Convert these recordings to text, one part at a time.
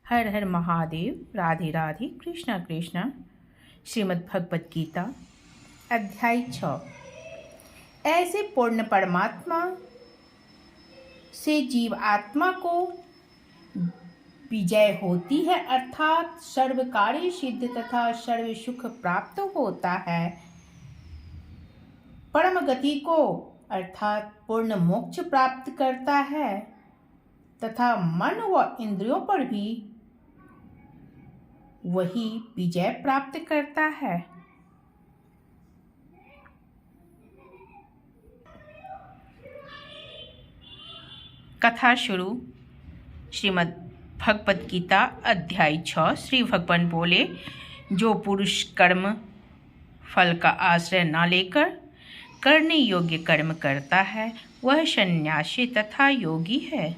हर हर महादेव। राधे राधे। कृष्णा कृष्णा। श्रीमद् भगवत गीता अध्याय 6। ऐसे पूर्ण परमात्मा से जीव आत्मा को विजय होती है, अर्थात सर्व कार्य सिद्ध तथा सर्व सुख प्राप्त होता है। परम गति को अर्थात पूर्ण मोक्ष प्राप्त करता है तथा मन व इंद्रियों पर भी वही विजय प्राप्त करता है। कथा शुरू। श्रीमद् भगवत गीता अध्याय 6। श्री भगवान बोले, जो पुरुष कर्म फल का आश्रय न लेकर करने योग्य कर्म करता है वह सन्यासी तथा योगी है,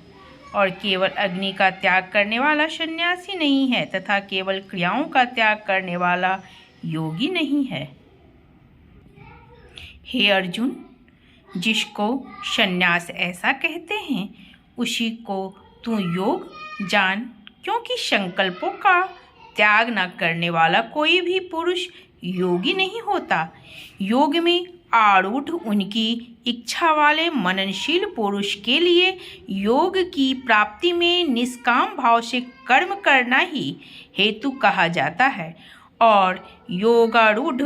और केवल अग्नि का त्याग करने वाला सन्यासी नहीं है तथा केवल क्रियाओं का त्याग करने वाला योगी नहीं है। हे अर्जुन, जिसको सन्यास ऐसा कहते हैं उसी को तू योग जान, क्योंकि संकल्पों का त्याग न करने वाला कोई भी पुरुष योगी नहीं होता। योग में आरूढ़ उनकी इच्छा वाले मननशील पुरुष के लिए योग की प्राप्ति में निष्काम भाव से कर्म करना ही हेतु कहा जाता है, और योगारूढ़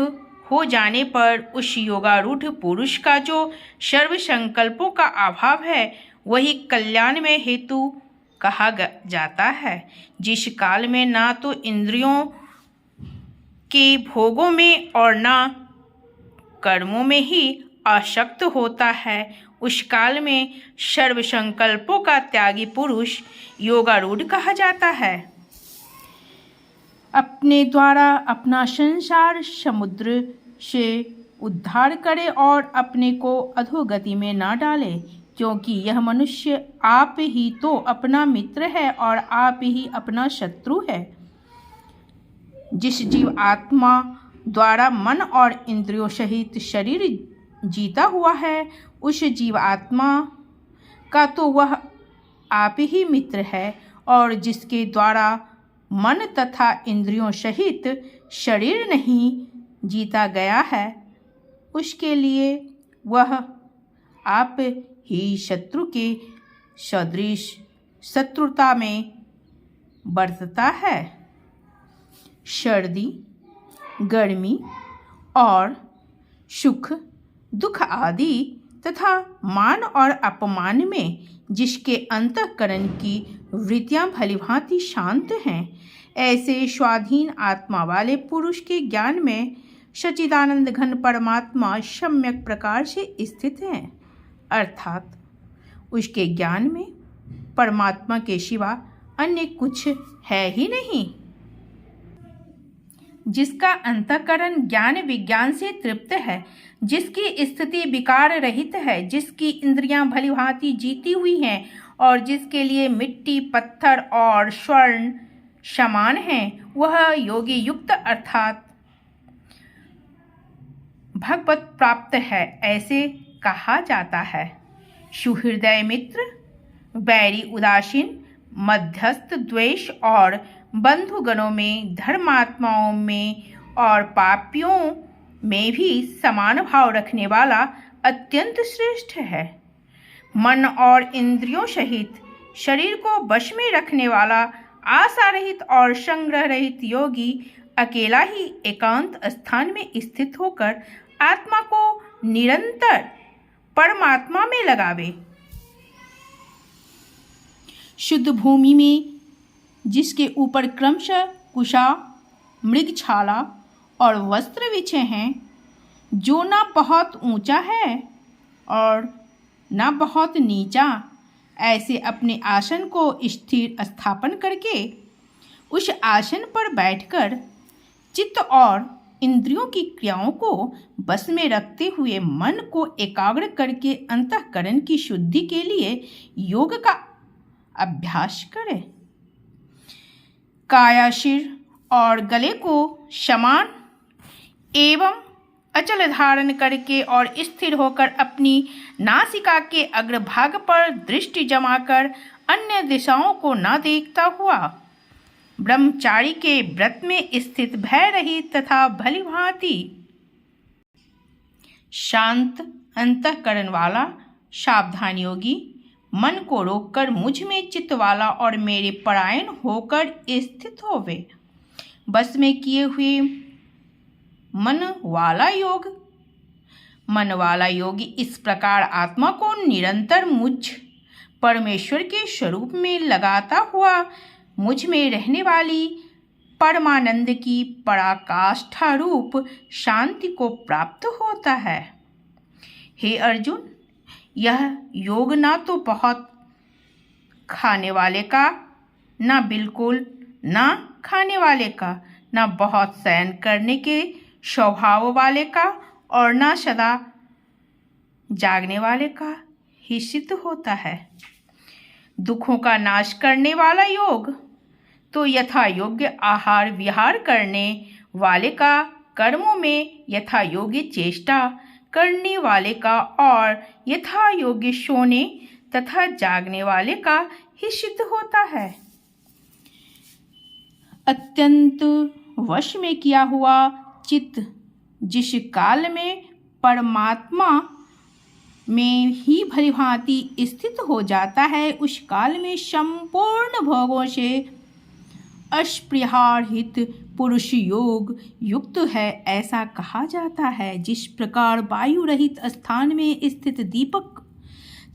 हो जाने पर उस योगारूढ़ पुरुष का जो सर्व संकल्पों का अभाव है वही कल्याण में हेतु कहा जाता है। जिस काल में ना तो इंद्रियों के भोगों में और ना कर्मों में ही आसक्त होता है, उस काल में सर्व संकल्पों का त्यागी पुरुष योगारूढ़ कहा जाता है। अपने द्वारा अपना संसार समुद्र से उद्धार करे और अपने को अधोगति में न डाले, क्योंकि यह मनुष्य आप ही तो अपना मित्र है और आप ही अपना शत्रु है। जिस जीव आत्मा द्वारा मन और इंद्रियों सहित शरीर जीता हुआ है उस जीव आत्मा का तो वह आप ही मित्र है, और जिसके द्वारा मन तथा इंद्रियों सहित शरीर नहीं जीता गया है उसके लिए वह आप ही शत्रु के सदृश शत्रुता में बरतता है। सर्दी, गर्मी और सुख दुख आदि तथा मान और अपमान में जिसके अंतःकरण की वृत्तियां भलीभांति शांत हैं, ऐसे स्वाधीन आत्मा वाले पुरुष के ज्ञान में सच्चिदानंद घन परमात्मा सम्यक प्रकार से स्थित है, अर्थात उसके ज्ञान में परमात्मा के सिवा अन्य कुछ है ही नहीं। जिसका अंतःकरण ज्ञान विज्ञान से तृप्त है, जिसकी स्थिति विकार रहित है, जिसकी इंद्रियां भलीभांति जीती हुई हैं और जिसके लिए मिट्टी पत्थर और स्वर्ण समान हैं, वह योगी युक्त अर्थात भगवत प्राप्त है, ऐसे कहा जाता है। सुहृदय मित्र, बैरी उदासीन, मध्यस्थ द्वेष और बंधुगणों में, धर्मात्माओं में और पापियों में भी समान भाव रखने वाला अत्यंत श्रेष्ठ है। मन और इंद्रियों सहित शरीर को वश में रखने वाला आशा रहित और संग्रह रहित योगी अकेला ही एकांत स्थान में स्थित होकर आत्मा को निरंतर परमात्मा में लगावे। शुद्ध भूमि में जिसके ऊपर क्रमशः कुशा, मृगछाला और वस्त्र बिछे हैं, जो ना बहुत ऊंचा है और ना बहुत नीचा, ऐसे अपने आसन को स्थिर स्थापन करके उस आसन पर बैठकर चित्त और इंद्रियों की क्रियाओं को बस में रखते हुए मन को एकाग्र करके अंतःकरण की शुद्धि के लिए योग का अभ्यास करें। काया, सिर और गले को समान एवं अचल धारण करके और स्थिर होकर अपनी नासिका के अग्रभाग पर दृष्टि जमाकर अन्य दिशाओं को न देखता हुआ ब्रह्मचारी के व्रत में स्थित भय रहित तथा भली भांति शांत अंतःकरण वाला सावधान योगी मन को रोककर मुझ में चित्त वाला और मेरे परायण होकर स्थित होवे। बस में किए हुए मन वाला योगी इस प्रकार आत्मा को निरंतर मुझ परमेश्वर के स्वरूप में लगाता हुआ मुझ में रहने वाली परमानंद की पराकाष्ठा रूप शांति को प्राप्त होता है। हे अर्जुन, यह योग ना तो बहुत खाने वाले का, ना बिल्कुल ना खाने वाले का, ना बहुत शयन करने के स्वभाव वाले का और ना सदा जागने वाले का ही सिद्ध होता है। दुखों का नाश करने वाला योग तो यथा योग्य आहार विहार करने वाले का, कर्मों में यथा योग्य चेष्टा करने वाले का और यथा योग्य सोने तथा जागने वाले का ही सिद्ध होता है। अत्यंत वश में किया हुआ चित्त जिस काल में परमात्मा में ही भलीभांति स्थित हो जाता है, उस काल में संपूर्ण भोगों से अस्पृहारहित पुरुष योग युक्त है, ऐसा कहा जाता है। जिस प्रकार वायु रहित स्थान में स्थित दीपक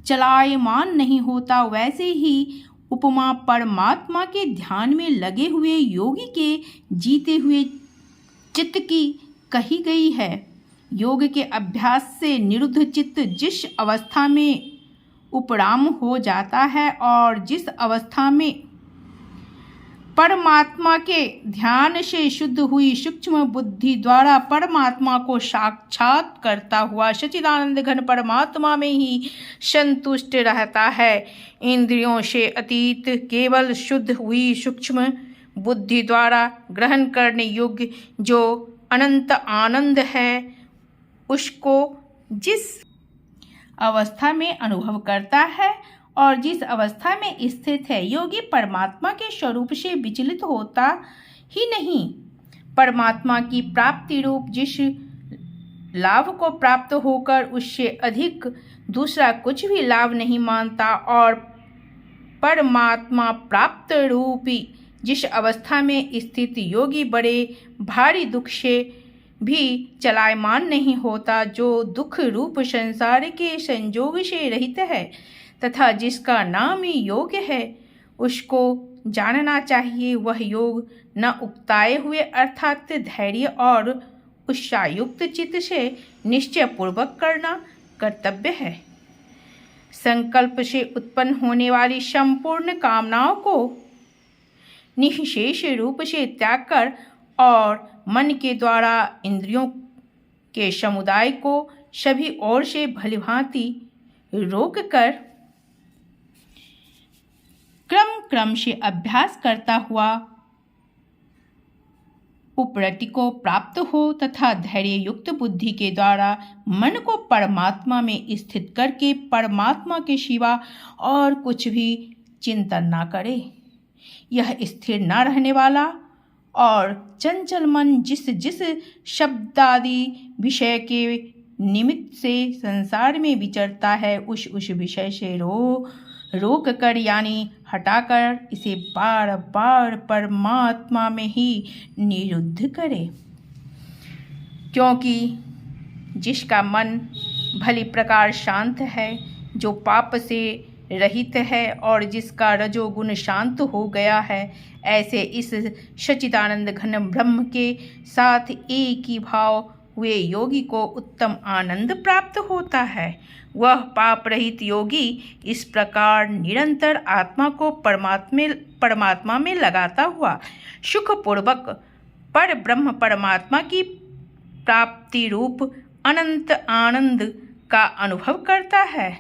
चलायमान नहीं होता, वैसे ही उपमा परमात्मा के ध्यान में लगे हुए योगी के जीते हुए चित्त की कही गई है। योग के अभ्यास से निरुद्ध चित्त जिस अवस्था में उपराम हो जाता है और जिस अवस्था में परमात्मा के ध्यान से शुद्ध हुई सूक्ष्म बुद्धि द्वारा परमात्मा को साक्षात करता हुआ सच्चिदानंद घन परमात्मा में ही संतुष्ट रहता है, इंद्रियों से अतीत केवल शुद्ध हुई सूक्ष्म बुद्धि द्वारा ग्रहण करने योग्य जो अनंत आनंद है, उसको जिस अवस्था में अनुभव करता है और जिस अवस्था में स्थित है, योगी परमात्मा के स्वरूप से विचलित होता ही नहीं। परमात्मा की प्राप्ति रूप जिस लाभ को प्राप्त होकर उससे अधिक दूसरा कुछ भी लाभ नहीं मानता और परमात्मा प्राप्त रूपी जिस अवस्था में स्थित योगी बड़े भारी दुख से भी चलायमान नहीं होता, जो दुख रूप संसार के संजोग से रहित है तथा जिसका नाम ही योग है, उसको जानना चाहिए। वह योग न उकताए हुए अर्थात धैर्य और उत्साहयुक्त चित्त से निश्चय पूर्वक करना कर्तव्य है। संकल्प से उत्पन्न होने वाली संपूर्ण कामनाओं को निःशेष रूप से त्याग कर और मन के द्वारा इंद्रियों के समुदाय को सभी ओर से भलीभांति रोक कर क्रम से अभ्यास करता हुआ उपरति को प्राप्त हो तथा धैर्य युक्त बुद्धि के द्वारा मन को परमात्मा में स्थित करके परमात्मा के सिवा और कुछ भी चिंतन ना करे। यह स्थिर न रहने वाला और चंचल मन जिस शब्दादि विषय के निमित्त से संसार में विचरता है, उस विषय से रोक कर यानी हटाकर इसे बार बार परमात्मा में ही निरुद्ध करे। क्योंकि जिसका मन भली प्रकार शांत है, जो पाप से रहित है और जिसका रजोगुण शांत हो गया है, ऐसे इस सच्चिदानंद घन ब्रह्म के साथ एक ही भाव हुए योगी को उत्तम आनंद प्राप्त होता है। वह पाप रहित योगी इस प्रकार निरंतर आत्मा को परमात्मा में लगाता हुआ सुखपूर्वक पर ब्रह्म परमात्मा की प्राप्ति रूप अनंत आनंद का अनुभव करता है।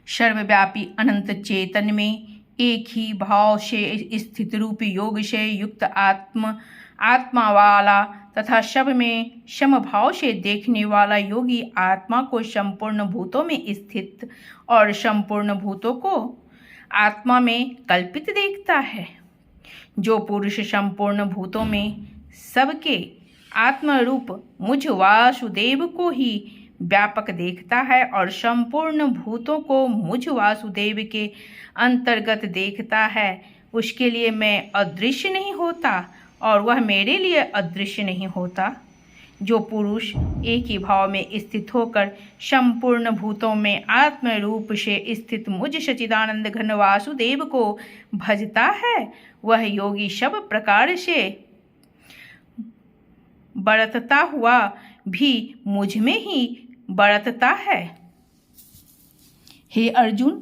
सर्वव्यापी अनंत चेतन में एक ही भाव से स्थित रूप योग से युक्त आत्मा वाला तथा सब में समभाव से देखने वाला योगी आत्मा को संपूर्ण भूतों में स्थित और संपूर्ण भूतों को आत्मा में कल्पित देखता है। जो पुरुष संपूर्ण भूतों में सबके आत्मरूप मुझ वासुदेव को ही व्यापक देखता है और संपूर्ण भूतों को मुझ वासुदेव के अंतर्गत देखता है, उसके लिए मैं अदृश्य नहीं होता और वह मेरे लिए अदृश्य नहीं होता। जो पुरुष एक ही भाव में स्थित होकर संपूर्ण भूतों में आत्म रूप से स्थित मुझ सच्चिदानंद घन वासुदेव को भजता है, वह योगी सब प्रकार से बरतता हुआ भी मुझ में ही बरतता है। हे अर्जुन,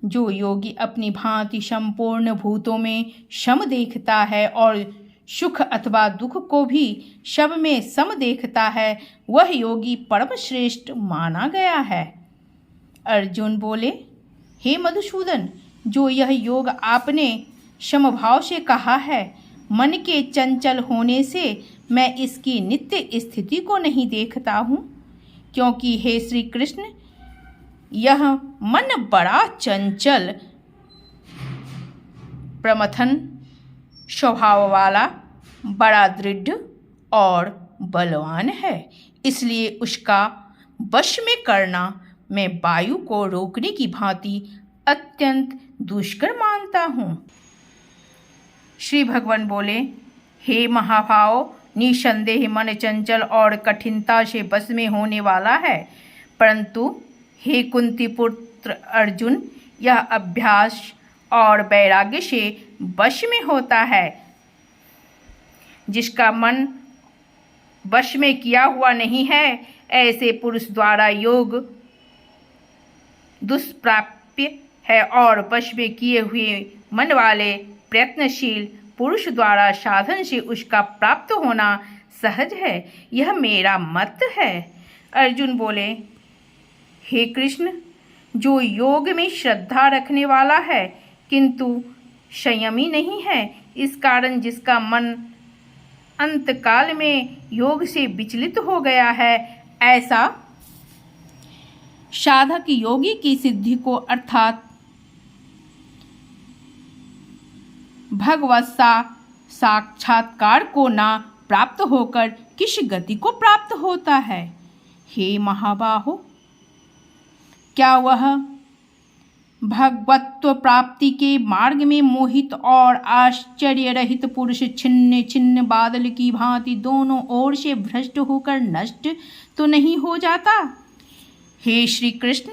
जो योगी अपनी भांति संपूर्ण भूतों में सम देखता है और सुख अथवा दुख को भी सब में सम देखता है, वह योगी परम श्रेष्ठ माना गया है। अर्जुन बोले, हे मधुसूदन, जो यह योग आपने समभाव से कहा है, मन के चंचल होने से मैं इसकी नित्य स्थिति को नहीं देखता हूँ, क्योंकि हे श्री कृष्ण, यह मन बड़ा चंचल प्रमथन स्वभाव वाला, बड़ा दृढ़ और बलवान है, इसलिए उसका वश में करना मैं वायु को रोकने की भांति अत्यंत दुष्कर मानता हूँ। श्री भगवान बोले, हे महाभाव, निसंदेह मन चंचल और कठिनता से वश में होने वाला है, परंतु हे कुंती पुत्र अर्जुन, यह अभ्यास और वैराग्य से वश में होता है। जिसका मन वश में किया हुआ नहीं है, ऐसे पुरुष द्वारा योग दुष्प्राप्य है और वश में किए हुए मन वाले प्रयत्नशील पुरुष द्वारा साधन से उसका प्राप्त होना सहज है। यह मेरा मत है। अर्जुन बोले, हे कृष्ण, जो योग में श्रद्धा रखने वाला है किंतु संयमी नहीं है, इस कारण जिसका मन अंतकाल में योग से विचलित हो गया है, ऐसा साधक योगी की सिद्धि को अर्थात भगवत साक्षात्कार को ना प्राप्त होकर किस गति को प्राप्त होता है। हे महाबाहो, क्या वह भगवत्व प्राप्ति के मार्ग में मोहित और आश्चर्य रहित पुरुष छिन्न छिन्न बादल की भांति दोनों ओर से भ्रष्ट होकर नष्ट तो नहीं हो जाता। हे श्री कृष्ण,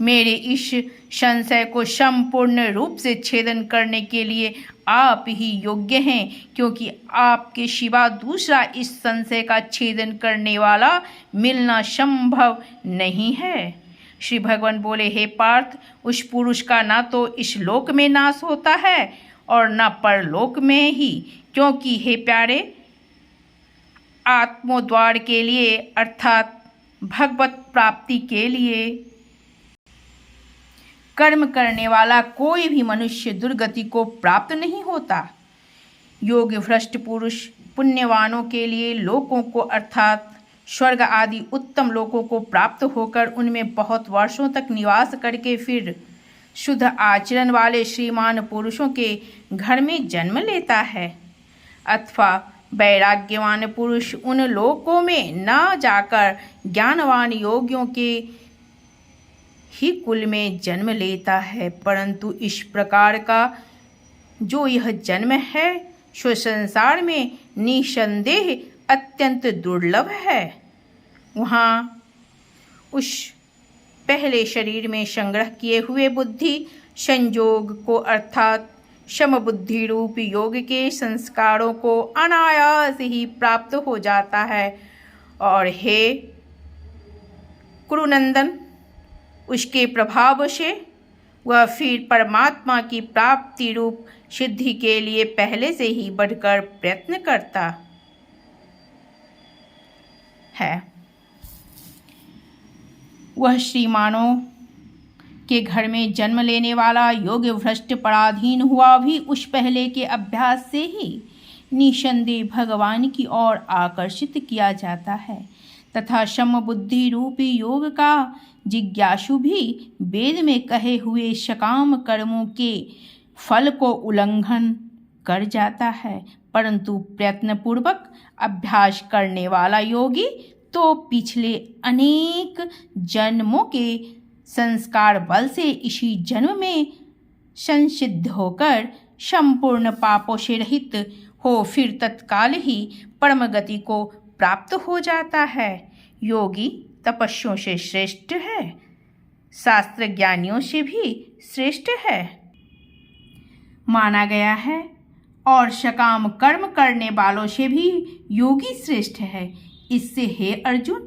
मेरे इस संशय को संपूर्ण रूप से छेदन करने के लिए आप ही योग्य हैं, क्योंकि आपके सिवा दूसरा इस संशय का छेदन करने वाला मिलना संभव नहीं है। श्री भगवान बोले, हे पार्थ, उस पुरुष का ना तो इस लोक में नाश होता है और ना परलोक में ही, क्योंकि हे प्यारे, आत्मोद्वार के लिए अर्थात भगवत प्राप्ति के लिए कर्म करने वाला कोई भी मनुष्य दुर्गति को प्राप्त नहीं होता। योग भ्रष्ट पुरुष पुण्यवानों के लिए लोकों को अर्थात स्वर्ग आदि उत्तम लोकों को प्राप्त होकर उनमें बहुत वर्षों तक निवास करके फिर शुद्ध आचरण वाले श्रीमान पुरुषों के घर में जन्म लेता है, अथवा वैराग्यवान पुरुष उन लोकों में न जाकर ज्ञानवान योगियों के ही कुल में जन्म लेता है। परंतु इस प्रकार का जो यह जन्म है सो संसार में निसंदेह अत्यंत दुर्लभ है। वहाँ उस पहले शरीर में संग्रह किए हुए बुद्धि संयोग को अर्थात समबुद्धि रूप योग के संस्कारों को अनायास ही प्राप्त हो जाता है। और हे कुरुनंदन, उसके प्रभाव से वह फिर परमात्मा की प्राप्ति रूप सिद्धि के लिए पहले से ही बढ़कर प्रयत्न करता है। वह श्रीमानों के घर में जन्म लेने वाला योग भ्रष्ट पराधीन हुआ भी उस पहले के अभ्यास से ही निसंदेह भगवान की ओर आकर्षित किया जाता है, तथा समबुद्धि रूपी योग का जिज्ञासु भी वेद में कहे हुए सकाम कर्मों के फल को उल्लंघन कर जाता है, परंतु प्रयत्नपूर्वक अभ्यास करने वाला योगी तो पिछले अनेक जन्मों के संस्कार बल से इसी जन्म में संसिद्ध होकर संपूर्ण पापों से रहित हो फिर तत्काल ही परम गति को प्राप्त हो जाता है। योगी तपस्वियों से श्रेष्ठ है, शास्त्र ज्ञानियों से भी श्रेष्ठ है माना गया है, और सकाम कर्म करने वालों से भी योगी श्रेष्ठ है। इससे हे अर्जुन,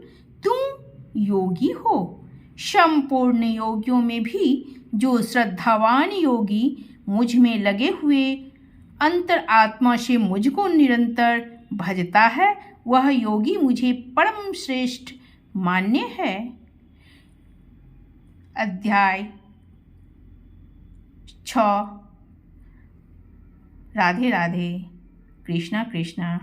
तुम योगी हो। संपूर्ण योगियों में भी जो श्रद्धावान योगी मुझ में लगे हुए अंतर आत्मा से मुझको निरंतर भजता है, वह योगी मुझे परम श्रेष्ठ मान्य है। अध्याय 6। राधे राधे। कृष्णा कृष्णा।